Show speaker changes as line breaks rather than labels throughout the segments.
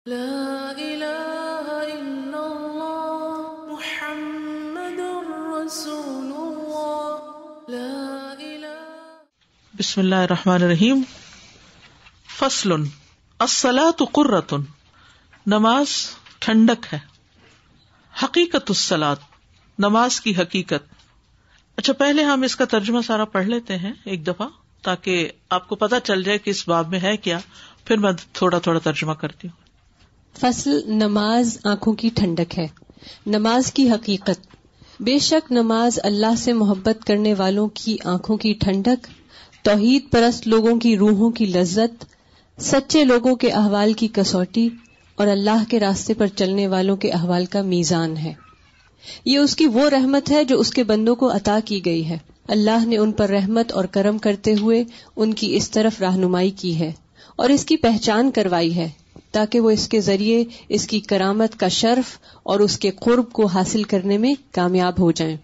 لا الہ الا اللہ محمد رسول اللہ لا الہ.
بسم اللہ الرحمن الرحیم. فصل. الصلاۃ قرۃ، نماز ٹھنڈک ہے. حقیقت الصلاۃ، نماز کی حقیقت. اچھا، پہلے ہم اس کا ترجمہ سارا پڑھ لیتے ہیں ایک دفعہ، تاکہ آپ کو پتہ چل جائے کہ اس باب میں ہے کیا، پھر میں تھوڑا تھوڑا ترجمہ کرتی ہوں.
فصل. نماز آنکھوں کی ٹھنڈک ہے. نماز کی حقیقت. بے شک نماز اللہ سے محبت کرنے والوں کی آنکھوں کی ٹھنڈک، توحید پرست لوگوں کی روحوں کی لذت، سچے لوگوں کے احوال کی کسوٹی اور اللہ کے راستے پر چلنے والوں کے احوال کا میزان ہے. یہ اس کی وہ رحمت ہے جو اس کے بندوں کو عطا کی گئی ہے. اللہ نے ان پر رحمت اور کرم کرتے ہوئے ان کی اس طرف رہنمائی کی ہے اور اس کی پہچان کروائی ہے، تاکہ وہ اس کے ذریعے اس کی کرامت کا شرف اور اس کے قرب کو حاصل کرنے میں کامیاب ہو جائیں.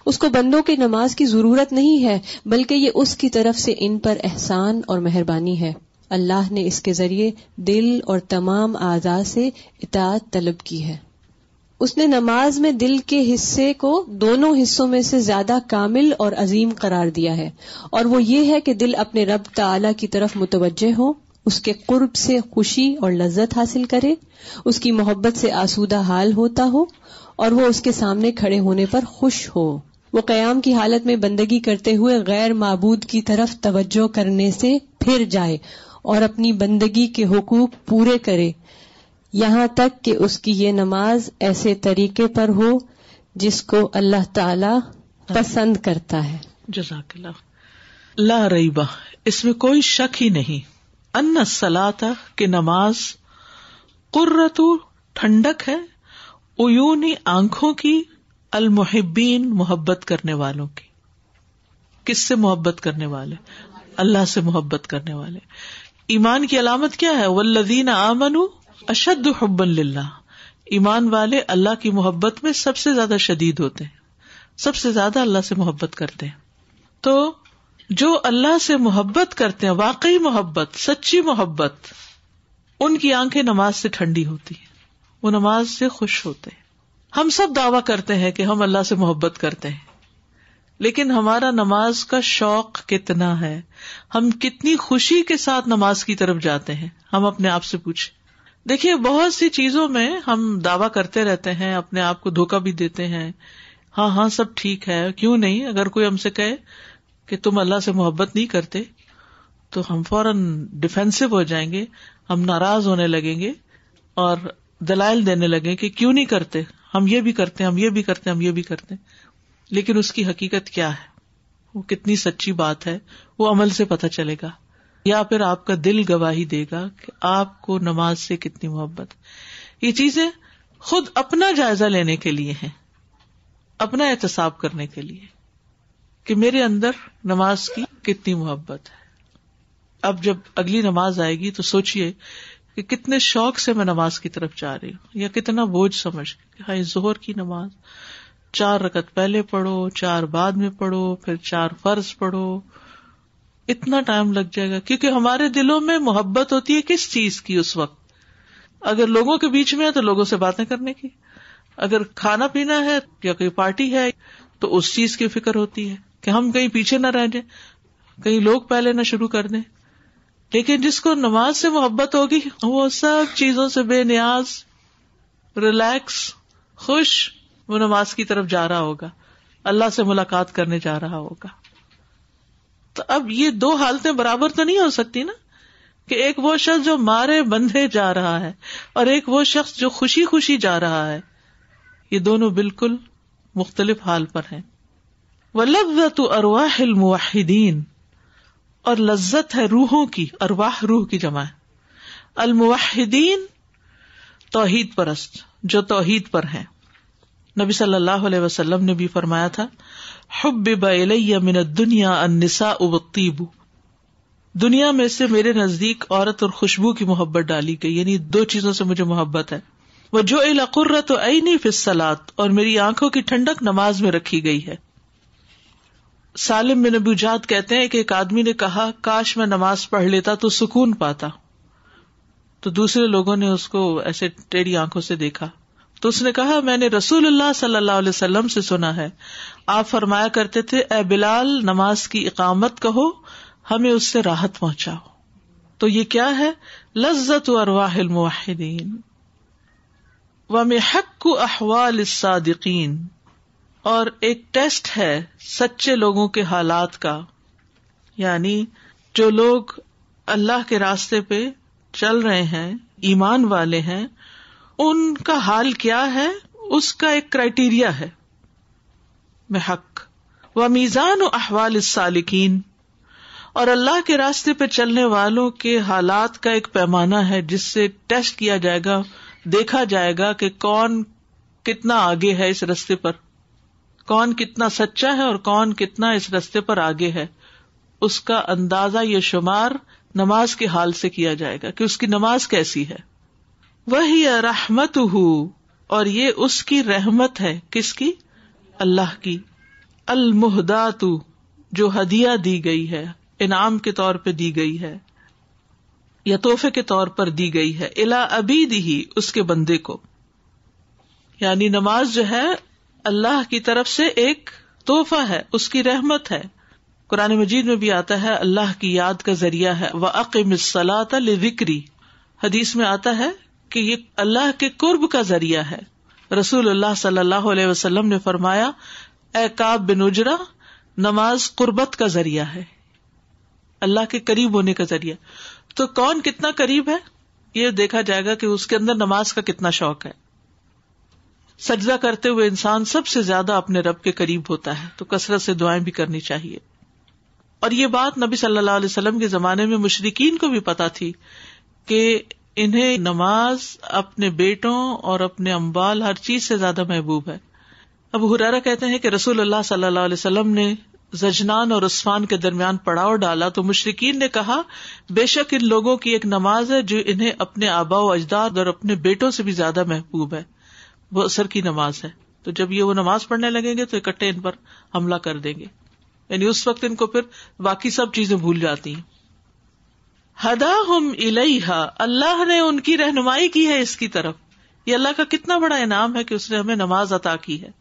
اس کو بندوں کے نماز کی ضرورت نہیں ہے، بلکہ یہ اس کی طرف سے ان پر احسان اور مہربانی ہے. اللہ نے اس کے ذریعے دل اور تمام اعضاء سے اطاعت طلب کی ہے. اس نے نماز میں دل کے حصے کو دونوں حصوں میں سے زیادہ کامل اور عظیم قرار دیا ہے، اور وہ یہ ہے کہ دل اپنے رب تعالی کی طرف متوجہ ہو، اس کے قرب سے خوشی اور لذت حاصل کرے، اس کی محبت سے آسودہ حال ہوتا ہو، اور وہ اس کے سامنے کھڑے ہونے پر خوش ہو. وہ قیام کی حالت میں بندگی کرتے ہوئے غیر معبود کی طرف توجہ کرنے سے پھر جائے اور اپنی بندگی کے حقوق پورے کرے، یہاں تک کہ اس کی یہ نماز ایسے طریقے پر ہو جس کو اللہ تعالی پسند کرتا ہے.
جزاک اللہ. لا ریبہ، اس میں کوئی شک ہی نہیں، ان الصلاۃ، کہ نماز، قرۃ، ٹھنڈک ہے، عیونی، آنکھوں کی، المحبین، محبت کرنے والوں کی. کس سے محبت کرنے والے؟ اللہ سے محبت کرنے والے. ایمان کی علامت کیا ہے؟ والذین آمنوا اشد حبا للہ. ایمان والے اللہ کی محبت میں سب سے زیادہ شدید ہوتے ہیں، سب سے زیادہ اللہ سے محبت کرتے ہیں. تو جو اللہ سے محبت کرتے ہیں، واقعی محبت، سچی محبت، ان کی آنکھیں نماز سے ٹھنڈی ہوتی ہیں، وہ نماز سے خوش ہوتے ہیں. ہم سب دعویٰ کرتے ہیں کہ ہم اللہ سے محبت کرتے ہیں، لیکن ہمارا نماز کا شوق کتنا ہے؟ ہم کتنی خوشی کے ساتھ نماز کی طرف جاتے ہیں؟ ہم اپنے آپ سے پوچھیں. دیکھیے، بہت سی چیزوں میں ہم دعویٰ کرتے رہتے ہیں، اپنے آپ کو دھوکہ بھی دیتے ہیں. ہاں ہاں سب ٹھیک ہے، کیوں نہیں. اگر کوئی ہم سے کہے کہ تم اللہ سے محبت نہیں کرتے تو ہم فوراً ڈیفینسو ہو جائیں گے، ہم ناراض ہونے لگیں گے اور دلائل دینے لگیں کہ کیوں نہیں کرتے، ہم یہ بھی کرتے ہیں، ہم یہ بھی کرتے ہیں، ہم یہ بھی کرتے ہیں. لیکن اس کی حقیقت کیا ہے، وہ کتنی سچی بات ہے، وہ عمل سے پتہ چلے گا، یا پھر آپ کا دل گواہی دے گا کہ آپ کو نماز سے کتنی محبت. یہ چیزیں خود اپنا جائزہ لینے کے لیے ہیں، اپنا احتساب کرنے کے لیے کہ میرے اندر نماز کی کتنی محبت ہے. اب جب اگلی نماز آئے گی تو سوچئے کہ کتنے شوق سے میں نماز کی طرف جا رہی ہوں، یا کتنا بوجھ سمجھ کے. ہاں، ظہر کی نماز 4 رکعت پہلے پڑھو، 4 بعد میں پڑھو، پھر 4 فرض پڑھو، اتنا ٹائم لگ جائے گا. کیونکہ ہمارے دلوں میں محبت ہوتی ہے کس چیز کی اس وقت؟ اگر لوگوں کے بیچ میں ہے تو لوگوں سے باتیں کرنے کی، اگر کھانا پینا ہے یا کوئی پارٹی ہے تو اس چیز کی فکر ہوتی ہے کہ ہم کہیں پیچھے نہ رہ جائیں، کہیں لوگ پہلے نہ شروع کر دیں. لیکن جس کو نماز سے محبت ہوگی وہ سب چیزوں سے بے نیاز، ریلیکس، خوش، وہ نماز کی طرف جا رہا ہوگا، اللہ سے ملاقات کرنے جا رہا ہوگا. تو اب یہ 2 حالتیں برابر تو نہیں ہو سکتی نا، کہ ایک وہ شخص جو مارے بندھے جا رہا ہے اور ایک وہ شخص جو خوشی خوشی جا رہا ہے. یہ دونوں بالکل مختلف حال پر ہیں. وَلَذَّةُ أَرْوَاحِ الْمُوَحِّدِينَ، اور لذت ہے روحوں کی، ارواح روح کی جمع ہے. الموحدین، توحید پرست، جو توحید پر ہیں. نبی صلی اللہ علیہ وسلم نے بھی فرمایا تھا، حبب الی من الدنیا النساء والطیب، دنیا میں سے میرے نزدیک عورت اور خوشبو کی محبت ڈالی گئی، یعنی 2 چیزوں سے مجھے محبت ہے. وجعل قرۃ عینی فی الصلاۃ، اور میری آنکھوں کی ٹھنڈک نماز میں رکھی گئی ہے. سالم بن ابو جعد کہتے ہیں کہ ایک آدمی نے کہا، کاش میں نماز پڑھ لیتا تو سکون پاتا. تو دوسرے لوگوں نے اس کو ایسے ٹیڑھی آنکھوں سے دیکھا. تو اس نے کہا میں نے رسول اللہ صلی اللہ علیہ وسلم سے سنا ہے, آپ فرمایا کرتے تھے اے بلال نماز کی اقامت کہو, ہمیں اس سے راحت پہنچاؤ. تو یہ کیا ہے؟ لذت ارواح الموحدین ومحک احوال الصادقین, اور ایک ٹیسٹ ہے سچے لوگوں کے حالات کا. یعنی جو لوگ اللہ کے راستے پہ چل رہے ہیں, ایمان والے ہیں, ان کا حال کیا ہے, اس کا ایک کرائیٹیریا ہے محک. ومیزان احوال السالکین, اور اللہ کے راستے پہ چلنے والوں کے حالات کا ایک پیمانہ ہے جس سے ٹیسٹ کیا جائے گا, دیکھا جائے گا کہ کون کتنا آگے ہے اس راستے پر, کون کتنا سچا ہے اور کون کتنا اس راستے پر آگے ہے. اس کا اندازہ یہ شمار نماز کے حال سے کیا جائے گا کہ اس کی نماز کیسی ہے. وہی رحمتہ, اور یہ اس کی رحمت ہے. کس کی؟ اللہ کی. المہدات, جو ہدیہ دی گئی ہے, انعام کے طور پہ دی گئی ہے یا تحفے کے طور پر دی گئی ہے, الی عبیدہ, اس کے بندے کو. یعنی نماز جو ہے اللہ کی طرف سے ایک تحفہ ہے, اس کی رحمت ہے. قرآن مجید میں بھی آتا ہے اللہ کی یاد کا ذریعہ ہے. وَأَقِمِ الصَّلَاةَ لِذِكْرِي, حدیث میں آتا ہے کہ یہ اللہ کے قرب کا ذریعہ ہے. رسول اللہ صلی اللہ علیہ وسلم نے فرمایا اے کعب بن عجرہ, نماز قربت کا ذریعہ ہے, اللہ کے قریب ہونے کا ذریعہ. تو کون کتنا قریب ہے یہ دیکھا جائے گا کہ اس کے اندر نماز کا کتنا شوق ہے. سجدہ کرتے ہوئے انسان سب سے زیادہ اپنے رب کے قریب ہوتا ہے, تو کثرت سے دعائیں بھی کرنی چاہیے. اور یہ بات نبی صلی اللہ علیہ وسلم کے زمانے میں مشرکین کو بھی پتا تھی کہ انہیں نماز اپنے بیٹوں اور اپنے اموال ہر چیز سے زیادہ محبوب ہے. ابو ہریرہ کہتے ہیں کہ رسول اللہ صلی اللہ علیہ وسلم نے زجنان اور عصفان کے درمیان پڑاؤ ڈالا تو مشرکین نے کہا بے شک ان لوگوں کی ایک نماز ہے جو انہیں اپنے آباء و اجداد اور اپنے بیٹوں سے بھی زیادہ محبوب ہے, وہ عصر کی نماز ہے. تو جب یہ وہ نماز پڑھنے لگیں گے تو اکٹھے ان پر حملہ کر دیں گے, یعنی اس وقت ان کو پھر باقی سب چیزیں بھول جاتی ہیں. ہداہم الیہا, اللہ نے ان کی رہنمائی کی ہے اس کی طرف. یہ اللہ کا کتنا بڑا انعام ہے کہ اس نے ہمیں نماز عطا کی ہے.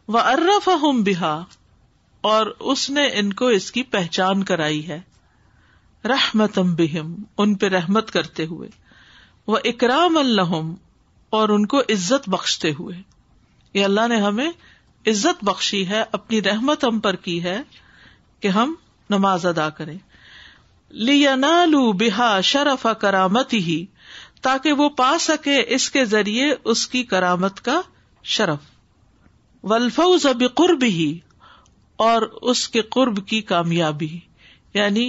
وعرفہم بہا, اور اس نے ان کو اس کی پہچان کرائی ہے. رحمتم بہم, ان پہ رحمت کرتے ہوئے. واکراما لہم, اور ان کو عزت بخشتے ہوئے. یہ اللہ نے ہمیں عزت بخشی ہے, اپنی رحمت ہم پر کی ہے کہ ہم نماز ادا کریں. لِيَنَالُوا بِهَا شَرَفَ كَرَامَتِهِ, تاکہ وہ پا سکے اس کے ذریعے اس کی کرامت کا شرف. وَالْفَوْزَ بِقُرْبِهِ, اور اس کے قرب کی کامیابی. یعنی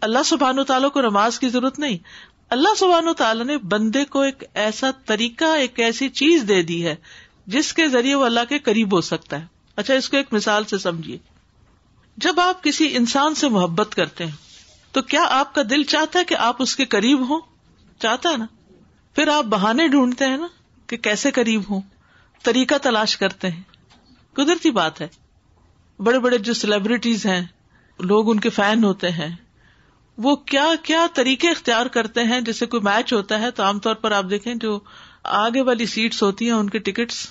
اللہ سبحانہ وتعالیٰ کو نماز کی ضرورت نہیں, اللہ سبحانہ وتعالیٰ نے بندے کو ایک ایسا طریقہ, ایک ایسی چیز دے دی ہے جس کے ذریعے وہ اللہ کے قریب ہو سکتا ہے. اچھا اس کو ایک مثال سے سمجھیے. جب آپ کسی انسان سے محبت کرتے ہیں تو کیا آپ کا دل چاہتا ہے کہ آپ اس کے قریب ہوں؟ چاہتا ہے نا. پھر آپ بہانے ڈھونڈتے ہیں نا کہ کیسے قریب ہوں, طریقہ تلاش کرتے ہیں. قدرتی بات ہے. بڑے بڑے جو سیلیبریٹیز ہیں, لوگ ان کے فین ہوتے ہیں, وہ کیا کیا طریقے اختیار کرتے ہیں. جیسے کوئی میچ ہوتا ہے تو عام طور پر آپ دیکھیں جو آگے والی سیٹس ہوتی ہیں ان کے ٹکٹس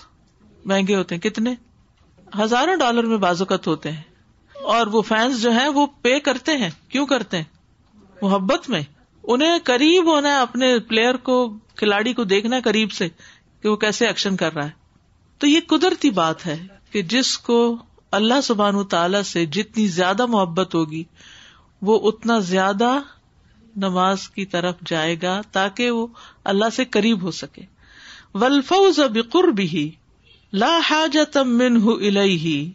مہنگے ہوتے ہیں, کتنے ہزاروں ڈالر میں بعض اوقات ہوتے ہیں. اور وہ فینس جو ہیں وہ پے کرتے ہیں. کیوں کرتے ہیں؟ محبت میں. انہیں قریب ہونا ہے, اپنے پلیئر کو, کھلاڑی کو دیکھنا ہے قریب سے کہ وہ کیسے ایکشن کر رہا ہے. تو یہ قدرتی بات ہے کہ جس کو اللہ سبحانہ تعالی سے جتنی زیادہ محبت ہوگی وہ اتنا زیادہ نماز کی طرف جائے گا تاکہ وہ اللہ سے قریب ہو سکے. والفوز بقربہ لا حاجۃ منہ الیہ,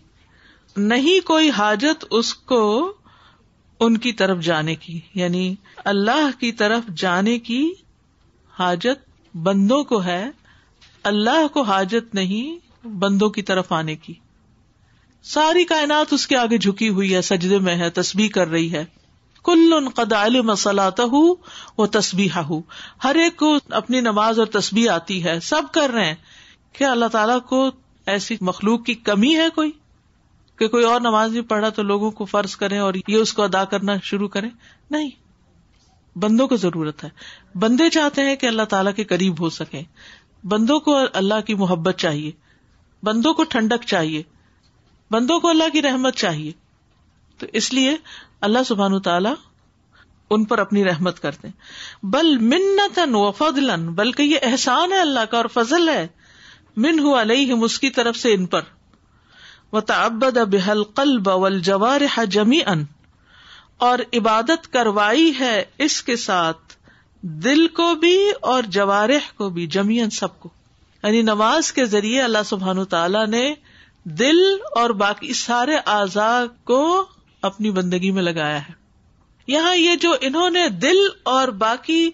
نہیں کوئی حاجت اس کو ان کی طرف جانے کی, یعنی اللہ کی طرف جانے کی حاجت بندوں کو ہے, اللہ کو حاجت نہیں بندوں کی طرف آنے کی. ساری کائنات اس کے آگے جھکی ہوئی ہے, سجدے میں ہے, تسبیح کر رہی ہے. کل قد علم صلاتہ و تسبیحہ, ہر ایک کو اپنی نماز اور تسبیح آتی ہے, سب کر رہے ہیں. کیا اللہ تعالیٰ کو ایسی مخلوق کی کمی ہے کوئی کہ کوئی اور نماز نہیں پڑھا تو لوگوں کو فرض کریں اور یہ اس کو ادا کرنا شروع کریں؟ نہیں. بندوں کو ضرورت ہے. بندے چاہتے ہیں کہ اللہ تعالیٰ کے قریب ہو سکیں, بندوں کو اللہ کی محبت چاہیے, بندوں کو ٹھنڈک چاہیے, بندوں کو اللہ کی رحمت چاہیے. تو اس لیے اللہ سبحانہ تعالیٰ ان پر اپنی رحمت کرتے ہیں. بل منتن و فضلن, بلکہ یہ احسان ہے اللہ کا اور فضل ہے, منہ علیہم, اس کی طرف سے ان پر. وتعبد بها القلب والجوارح جميعا, اور عبادت کروائی ہے اس کے ساتھ دل کو بھی اور جوارح کو بھی, جمیعاً سب کو. یعنی نماز کے ذریعے اللہ سبحانہ تعالیٰ نے دل اور باقی سارے اعضاء کو اپنی بندگی میں لگایا ہے. یہاں یہ جو انہوں نے دل اور باقی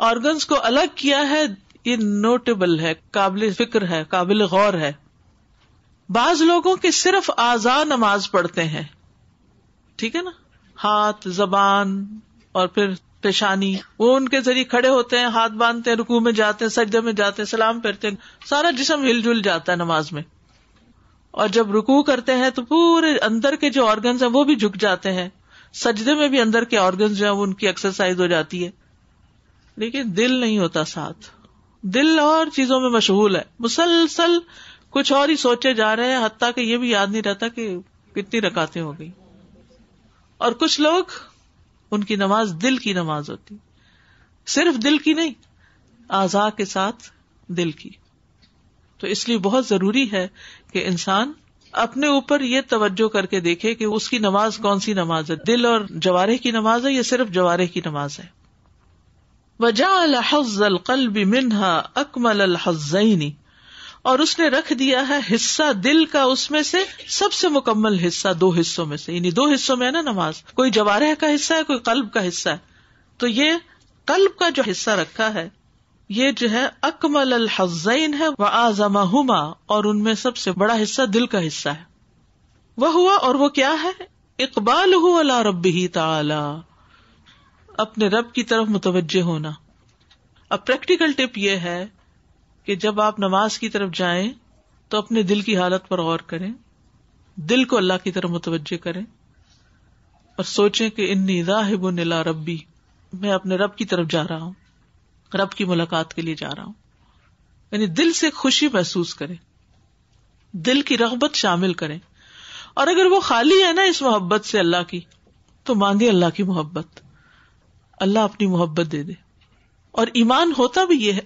آرگنز کو الگ کیا ہے, یہ نوٹیبل ہے, قابل فکر ہے, قابل غور ہے. بعض لوگوں کے صرف اعضاء نماز پڑھتے ہیں, ٹھیک ہے نا, ہاتھ, زبان اور پھر پیشانی, وہ ان کے ذریعے کھڑے ہوتے ہیں, ہاتھ باندھتے ہیں, رکوع میں جاتے ہیں, سجدے میں جاتے ہیں, سلام پھیرتے ہیں, سارا جسم ہل جل جاتا ہے نماز میں. اور جب رکوع کرتے ہیں تو پورے اندر کے جو آرگنز ہیں وہ بھی جھک جاتے ہیں, سجدے میں بھی اندر کے آرگنز جو ہیں وہ ان کی ایکسرسائز ہو جاتی ہے. لیکن دل نہیں ہوتا ساتھ, دل اور چیزوں میں مشغول ہے, مسلسل کچھ اور ہی سوچے جا رہے ہیں, حتیٰ کہ یہ بھی یاد نہیں رہتا کہ کتنی رکعتیں ہو گئی. اور کچھ لوگ, ان کی نماز دل کی نماز ہوتی, صرف دل کی نہیں, اعضاء کے ساتھ دل کی. تو اس لیے بہت ضروری ہے کہ انسان اپنے اوپر یہ توجہ کر کے دیکھے کہ اس کی نماز کون سی نماز ہے, دل اور جوارح کی نماز ہے یا صرف جوارح کی نماز ہے. وَجَعَلَ حَظَّ الْقَلْبِ مِنْهَا أَكْمَلَ الْحَظَّيْنِ, اور اس نے رکھ دیا ہے حصہ دل کا اس میں سے سب سے مکمل حصہ, دو حصوں میں سے, یعنی دو حصوں میں ہے نا نماز, کوئی جوارح کا حصہ ہے, کوئی قلب کا حصہ ہے. تو یہ قلب کا جو حصہ رکھا ہے یہ جو ہے اکمل الحظین ہے, وَأَعْظَمَهُمَا, اور ان میں سب سے بڑا حصہ دل کا حصہ ہے. وہ ہوا, اور وہ کیا ہے, اقبالہ علی ربہ تعالی, اپنے رب کی طرف متوجہ ہونا. اب پریکٹیکل ٹپ یہ ہے کہ جب آپ نماز کی طرف جائیں تو اپنے دل کی حالت پر غور کریں, دل کو اللہ کی طرف متوجہ کریں اور سوچیں کہ انی ذاہب الی ربی, میں اپنے رب کی طرف جا رہا ہوں, رب کی ملاقات کے لیے جا رہا ہوں. یعنی دل سے خوشی محسوس کریں, دل کی رغبت شامل کریں. اور اگر وہ خالی ہے نا اس محبت سے اللہ کی, تو مانگے اللہ کی محبت, اللہ اپنی محبت دے دے. اور ایمان ہوتا بھی یہ ہے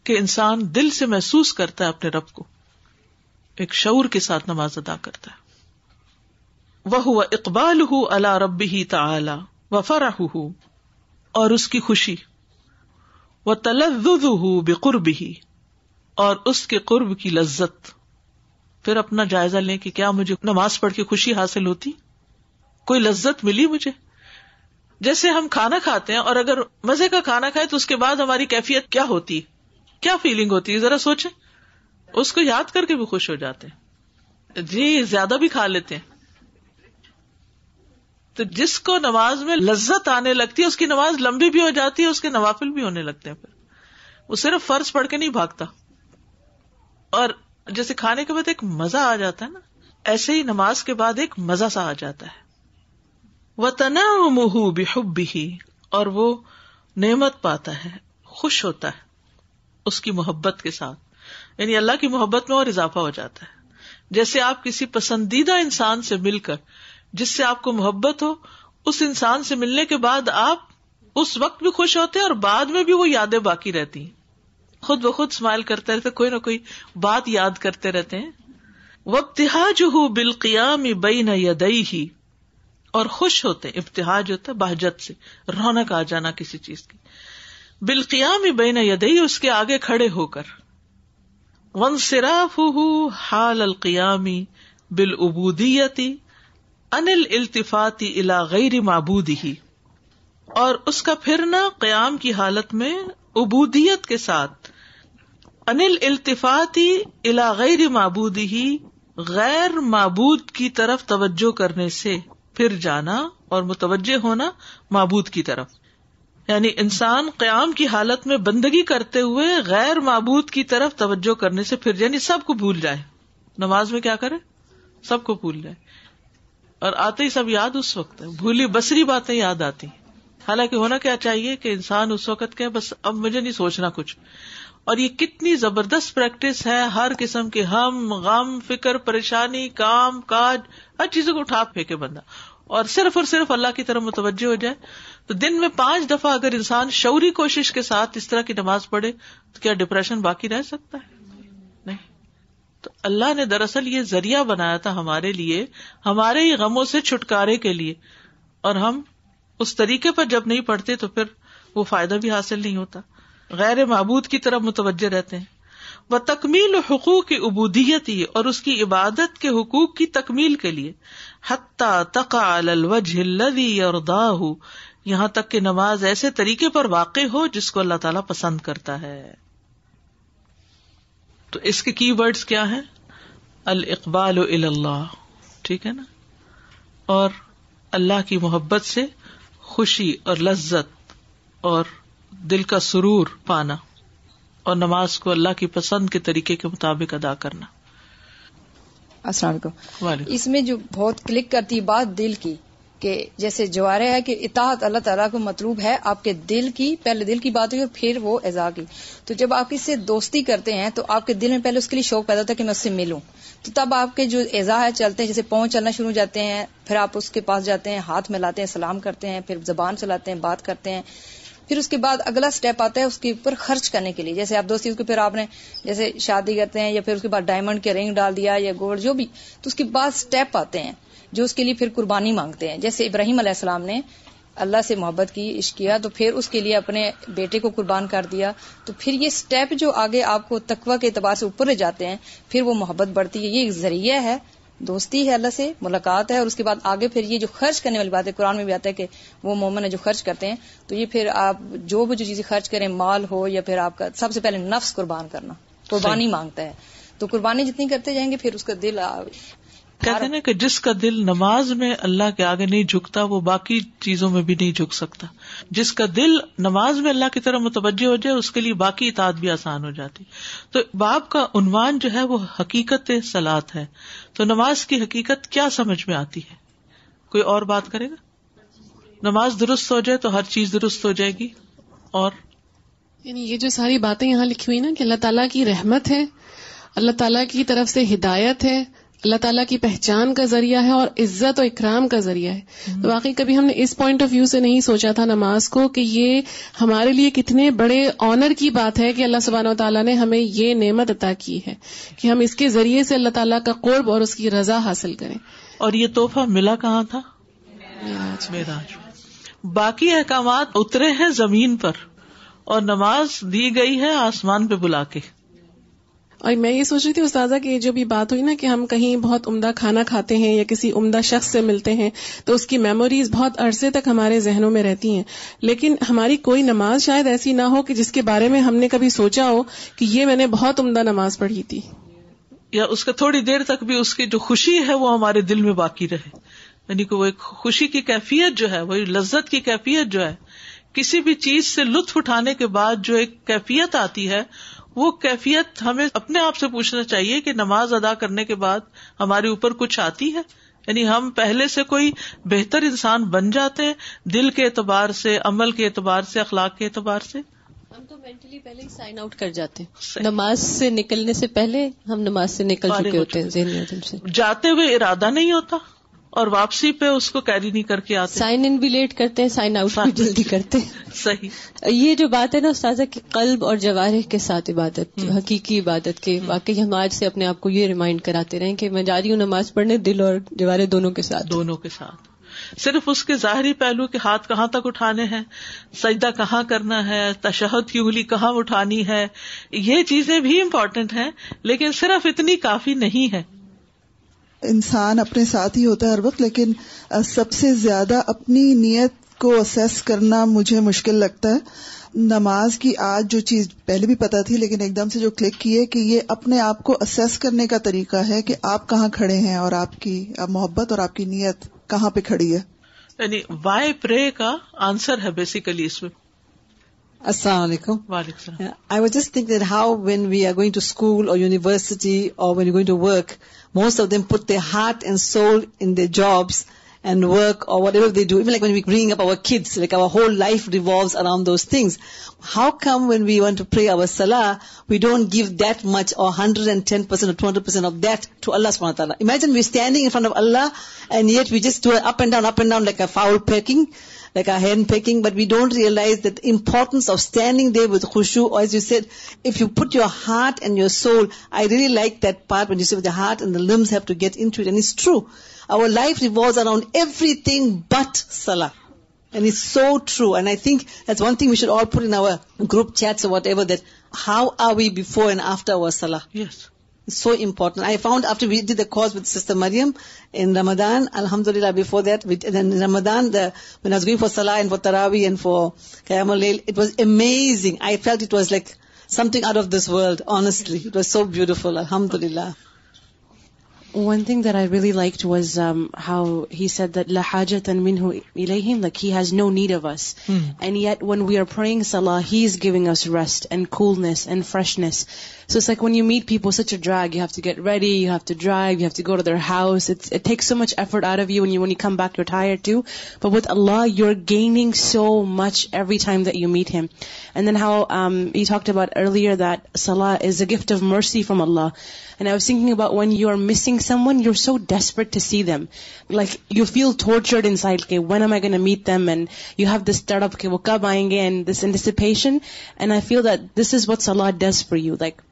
کہ انسان دل سے محسوس کرتا ہے اپنے رب کو, ایک شعور کے ساتھ نماز ادا کرتا ہے. وَهُوَ إِقْبَالُهُ عَلَى رَبِّهِ تَعَالَى وَفَرَحُهُ, اور اس کی خوشی, وَتَلَذُّذُهُ بِقُرْبِهِ, اور اس کے قرب کی لذت. پھر اپنا جائزہ لیں کہ کیا مجھے نماز پڑھ کے خوشی حاصل ہوتی, کوئی لذت ملی مجھے. جیسے ہم کھانا کھاتے ہیں اور اگر مزے کا کھانا کھائے تو اس کے بعد ہماری کیفیت کیا ہوتی, کیا فیلنگ ہوتی ہے, ذرا سوچیں. اس کو یاد کر کے بھی خوش ہو جاتے ہیں, جی زیادہ بھی کھا لیتے ہیں. تو جس کو نماز میں لذت آنے لگتی ہے اس کی نماز لمبی بھی ہو جاتی ہے, اس کے نوافل بھی ہونے لگتے ہیں. پھر وہ صرف فرض پڑھ کے نہیں بھاگتا. اور جیسے کھانے کے بعد ایک مزہ آ جاتا ہے نا, ایسے ہی نماز کے بعد ایک مزہ سا آ جاتا ہے. وَتَنَعُمُهُ بِحُبِّهِ, اور وہ نعمت پاتا ہے, خوش ہوتا ہے اس کی محبت کے ساتھ. یعنی اللہ کی محبت میں اور اضافہ ہو جاتا ہے. جیسے آپ کسی پسندیدہ انسان سے مل کر, جس سے آپ کو محبت ہو, اس انسان سے ملنے کے بعد آپ اس وقت بھی خوش ہوتے ہیں اور بعد میں بھی وہ یادیں باقی رہتی ہیں, خود بخود اسمائل کرتے رہتے, کوئی نہ کوئی بات یاد کرتے رہتے ہیں. وَابْتِهَاجُهُ بِالْقِيَامِ بَيْنَ يَدَيْهِ, اور خوش ہوتے ہیں, ابتہاج ہوتا ہے بہجت سے, رونق آ جانا کسی چیز کی. بالقیام بین یدیہ, اس کے آگے کھڑے ہو کر. وانصرافہ حال القیام بالعبودیۃ عن الالتفات الی غیر معبودہ, اور اس کا پھرنا قیام کی حالت میں عبودیت کے ساتھ, عن الالتفات الی غیر معبودہ, غیر معبود کی طرف توجہ کرنے سے پھر جانا اور متوجہ ہونا معبود کی طرف. یعنی انسان قیام کی حالت میں بندگی کرتے ہوئے غیر معبود کی طرف توجہ کرنے سے پھر, یعنی سب کو بھول جائے. نماز میں کیا کرے, سب کو بھول جائے, اور آتے ہی سب یاد اس وقت ہے, بھولی بسری باتیں یاد آتی. حالانکہ ہونا کیا چاہیے کہ انسان اس وقت کہ بس اب مجھے نہیں سوچنا کچھ. اور یہ کتنی زبردست پریکٹس ہے, ہر قسم کے ہم, غم, فکر, پریشانی, کام کاج, ہر چیزوں کو اٹھا پھینکے بندہ اور صرف اللہ کی طرف متوجہ ہو جائے. تو دن میں 5 دفعہ اگر انسان شعوری کوشش کے ساتھ اس طرح کی نماز پڑھے تو کیا ڈپریشن باقی رہ سکتا ہے؟ نہیں. تو اللہ نے دراصل یہ ذریعہ بنایا تھا ہمارے لیے, ہمارے ہی غموں سے چھٹکارے کے لیے, اور ہم اس طریقے پر جب نہیں پڑھتے تو پھر وہ فائدہ بھی حاصل نہیں ہوتا, غیر معبود کی طرف متوجہ رہتے ہیں. وتکمیل حقوق کی عبودیت ہی, اور اس کی عبادت کے حقوق کی تکمیل کے لیے, حتی تقع علی الوجہ الذی یرضاہ, یہاں تک کہ نماز ایسے طریقے پر واقع ہو جس کو اللہ تعالیٰ پسند کرتا ہے. تو اس کے کی ورڈز کیا ہیں؟ الاقبال الی اللہ, ٹھیک ہے نا, اور اللہ کی محبت سے خوشی اور لذت اور دل کا سرور پانا, اور نماز کو اللہ کی پسند کے طریقے کے مطابق ادا کرنا.
السلام علیکم. اس میں جو بہت کلک کرتی بات دل کی, کہ جیسے جوارے ہے کہ اطاعت اللہ تعالیٰ کو مطلوب ہے آپ کے دل کی, پہلے دل کی بات ہوئی اور پھر وہ اعضاء کی. تو جب آپ اس سے دوستی کرتے ہیں تو آپ کے دل میں پہلے اس کے لیے شوق پیدا ہوتا ہے کہ میں اس سے ملوں, تو تب آپ کے جو اعضاء ہے چلتے ہیں, جیسے پاؤں چلنا شروع ہو جاتے ہیں, پھر آپ اس کے پاس جاتے ہیں, ہاتھ ملاتے ہیں, سلام کرتے ہیں, پھر زبان چلاتے ہیں, بات کرتے ہیں. پھر اس کے بعد اگلا سٹیپ آتا ہے اس کے اوپر خرچ کرنے کے لیے, جیسے آپ دوستی اس کے پھر آپ نے جیسے شادی کرتے ہیں یا پھر اس کے بعد ڈائمنڈ کے رنگ ڈال دیا یا گولڈ جو بھی, تو اس کے بعد سٹیپ آتے ہیں جو اس کے لیے پھر قربانی مانگتے ہیں. جیسے ابراہیم علیہ السلام نے اللہ سے محبت کی, عشق کیا, تو پھر اس کے لیے اپنے بیٹے کو قربان کر دیا. تو پھر یہ سٹیپ جو آگے آپ کو تقوی کے اعتبار سے اوپر لے جاتے ہیں, پھر وہ محبت بڑھتی ہے. یہ ایک ذریعہ ہے, دوستی ہے اللہ سے, ملاقات ہے, اور اس کے بعد آگے پھر یہ جو خرچ کرنے والی بات ہے, قرآن میں بھی آتا ہے کہ وہ مومن ہے جو خرچ کرتے ہیں. تو یہ پھر آپ جو بھی جو چیزیں خرچ کریں, مال ہو یا پھر آپ کا, سب سے پہلے نفس قربان کرنا, قربانی مانگتا ہے. تو قربانی جتنی کرتے جائیں گے پھر اس کا دل
کہتے ہیں کہ جس کا دل نماز میں اللہ کے آگے نہیں جھکتا وہ باقی چیزوں میں بھی نہیں جھک سکتا. جس کا دل نماز میں اللہ کی طرف متوجہ ہو جائے اس کے لیے باقی اطاعت بھی آسان ہو جاتی. تو باب کا عنوان جو ہے وہ حقیقت صلاۃ ہے. تو نماز کی حقیقت کیا سمجھ میں آتی ہے؟ کوئی اور بات کرے گا؟ نماز درست ہو جائے تو ہر چیز درست ہو جائے گی. اور
یعنی یہ جو ساری باتیں یہاں لکھی ہوئی نا کہ اللہ تعالیٰ کی رحمت ہے, اللہ تعالیٰ کی طرف سے ہدایت ہے, اللہ تعالیٰ کی پہچان کا ذریعہ ہے, اور عزت و اکرام کا ذریعہ ہے. تو واقعی کبھی ہم نے اس پوائنٹ آف ویو سے نہیں سوچا تھا نماز کو کہ یہ ہمارے لیے کتنے بڑے آنر کی بات ہے کہ اللہ سبحانہ و تعالیٰ نے ہمیں یہ نعمت عطا کی ہے کہ ہم اس کے ذریعے سے اللہ تعالیٰ کا قرب اور اس کی رضا حاصل کریں.
اور یہ تحفہ ملا کہاں تھا؟ معراج. باقی احکامات اترے ہیں زمین پر اور نماز دی گئی ہے آسمان پہ بلا کے.
اور میں یہ سوچ رہی تھی استاذہ کہ جو بھی بات ہوئی نا کہ ہم کہیں بہت عمدہ کھانا کھاتے ہیں یا کسی عمدہ شخص سے ملتے ہیں تو اس کی میموریز بہت عرصے تک ہمارے ذہنوں میں رہتی ہیں, لیکن ہماری کوئی نماز شاید ایسی نہ ہو کہ جس کے بارے میں ہم نے کبھی سوچا ہو کہ یہ میں نے بہت عمدہ نماز پڑھی تھی,
یا اس کا تھوڑی دیر تک بھی اس کی جو خوشی ہے وہ ہمارے دل میں باقی رہے. یعنی کہ وہ ایک خوشی کی کیفیت جو ہے, وہی لذت کی کیفیت جو ہے, کسی بھی چیز سے لطف اٹھانے کے بعد جو ایک کیفیت آتی ہے, وہ کیفیت ہمیں اپنے آپ سے پوچھنا چاہیے کہ نماز ادا کرنے کے بعد ہمارے اوپر کچھ آتی ہے. یعنی ہم پہلے سے کوئی بہتر انسان بن جاتے ہیں دل کے اعتبار سے, عمل کے اعتبار سے, اخلاق کے اعتبار سے.
ہم تو مینٹلی پہلے ہی سائن آؤٹ کر جاتے ہیں, نماز سے نکلنے سے پہلے ہم نماز سے نکل چکے ہوتے ہیں ذہن سے. جاتے
ہوئے ارادہ نہیں ہوتا اور واپسی پہ اس کو کیری نہیں کر کے آتے.
سائن ان بھی لیٹ کرتے ہیں, سائن آؤٹ بھی جلدی کرتے ہیں.
صحیح.
یہ جو بات ہے نا استاذہ کہ قلب اور جوارح کے ساتھ عبادت, حقیقی عبادت کے, واقعی ہم آج سے اپنے آپ کو یہ ریمائنڈ کراتے رہیں کہ میں جا رہی ہوں نماز پڑھنے دل اور جوارح دونوں کے ساتھ.
صرف اس کے ظاہری پہلو کے ہاتھ کہاں تک اٹھانے ہیں, سجدہ کہاں کرنا ہے, تشہد کی انگلی کہاں اٹھانی ہے, یہ چیزیں بھی امپورٹنٹ ہیں, لیکن صرف اتنی کافی نہیں ہے.
انسان اپنے ساتھ ہی ہوتا ہے ہر وقت, لیکن سب سے زیادہ اپنی نیت کو اسیس کرنا مجھے مشکل لگتا ہے. نماز کی آج جو چیز پہلے بھی پتا تھی لیکن ایک دم سے جو کلک کی ہے کہ یہ اپنے آپ کو اسیس کرنے کا طریقہ ہے کہ آپ کہاں کھڑے ہیں اور آپ کی محبت اور آپ کی نیت کہاں پہ کھڑی ہے.
یعنی وائی پرے کا آنسر ہے بیسیکلی اس میں.
السلام علیکم.
وعلیکم السلام.
I was just thinking that how when we are going to school or university or when you're going to work, most of them put their heart and soul in their jobs and work or whatever they do, even like when we bring up our kids, like our whole life revolves around those things. How come when we want to pray our salah, we don't give that much or 110% or 200% of that to Allah subhanahu wa ta'ala? Imagine we're standing in front of Allah and yet we just do it up and down like a fowl pecking, like a hen pecking, but we don't realize that the importance of standing there with khushu, or as you said, if you put your heart and your soul, I really like that part when you say with the heart and the limbs have to get into it, and it's true. Our life revolves around everything but salah. And it's so true. And I think that's one thing we should all put in our group chats or whatever, that how are we before and after our salah?
Yes.
It's so important. I found after we did the course with Sister Maryam in Ramadan, alhamdulillah, before that, and then in Ramadan, when I was going for salah and for tarawih and for Qiyam al-Layl, it was amazing. I felt it was like something out of this world, honestly. It was so beautiful, alhamdulillah.
One thing that I really liked was how he said that la hajatan minhu ilayhim, like he has no need of us. And yet when we are praying salah, he's giving us rest and coolness and freshness. So it's like when you meet people, such a drag. You have to get ready, you have to drive, you have to go to their house. It takes so much effort out of you, and when you come back, you're tired too. But with Allah, you're gaining so much every time that you meet Him. And then how he talked about earlier that salah is a gift of mercy from Allah. And I was thinking about when you're missing someone, you're so desperate to see them. Like, you feel tortured inside, okay, when am I going to meet them? And you have this startup, okay, wo kab aayenge, and this anticipation. And I feel that this is what salah does for you. Like,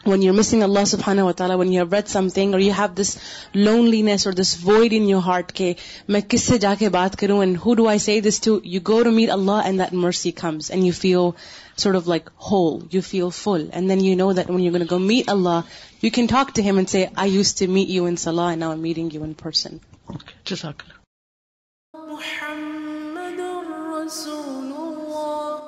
when you're missing Allah subhanahu wa ta'ala, when you have read something, or you have this loneliness or this void in your heart, ke main kisse jaake baat karoon, and who do I say this to? You go to meet Allah, and that mercy comes, and you feel sort of like whole, you feel full. And then you know that when you're going to go meet Allah, you can talk to Him and say, I used to meet you in salah, and now I'm meeting you in person.
Okay, Jazakallah.
Muhammadur Rasulullah.